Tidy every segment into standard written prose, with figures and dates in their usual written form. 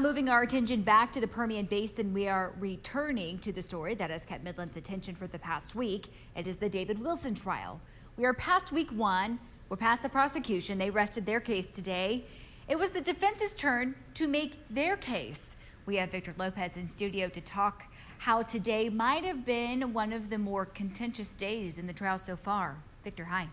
Moving our attention back to the Permian Basin, we are returning to the story that has kept Midland's attention for the past week. It is the David Wilson trial. We are past week one. We're past the prosecution. They rested their case today. It was the defense's turn to make their case. We have Victor Lopez in studio to talk how today might have been one of the more contentious days in the trial so far. Victor, hi.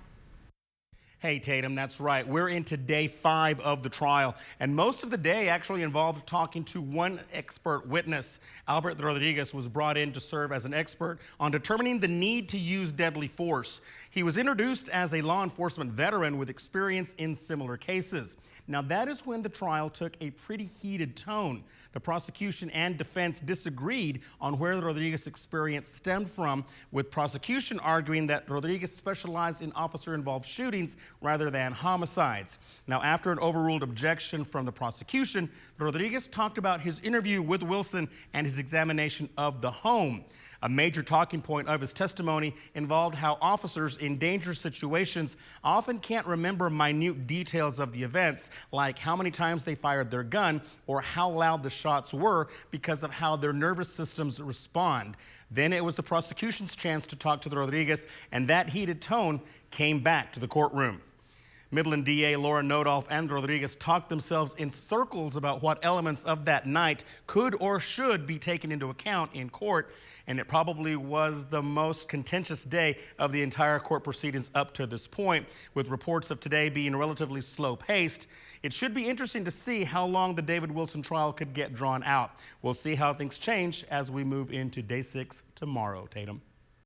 Hey, Tatum, that's right. We're into day 5 of the trial, and most of the day actually involved talking to one expert witness. Albert Rodriguez was brought in to serve as an expert on determining the need to use deadly force. He was introduced as a law enforcement veteran with experience in similar cases. Now, that is when the trial took a pretty heated tone. The prosecution and defense disagreed on where Rodriguez's experience stemmed from, with prosecution arguing that Rodriguez specialized in officer-involved shootings rather than homicides. Now, after an overruled objection from the prosecution, Rodriguez talked about his interview with Wilson and his examination of the home. A major talking point of his testimony involved how officers in dangerous situations often can't remember minute details of the events, like how many times they fired their gun or how loud the shots were, because of how their nervous systems respond. Then it was the prosecution's chance to talk to Rodriguez, and that heated tone came back to the courtroom. Midland DA Laura Nodolf and Rodriguez talked themselves in circles about what elements of that night could or should be taken into account in court, and it probably was the most contentious day of the entire court proceedings up to this point, with reports of today being relatively slow-paced. It should be interesting to see how long the David Wilson trial could get drawn out. We'll see how things change as we move into day 6 tomorrow, Tatum.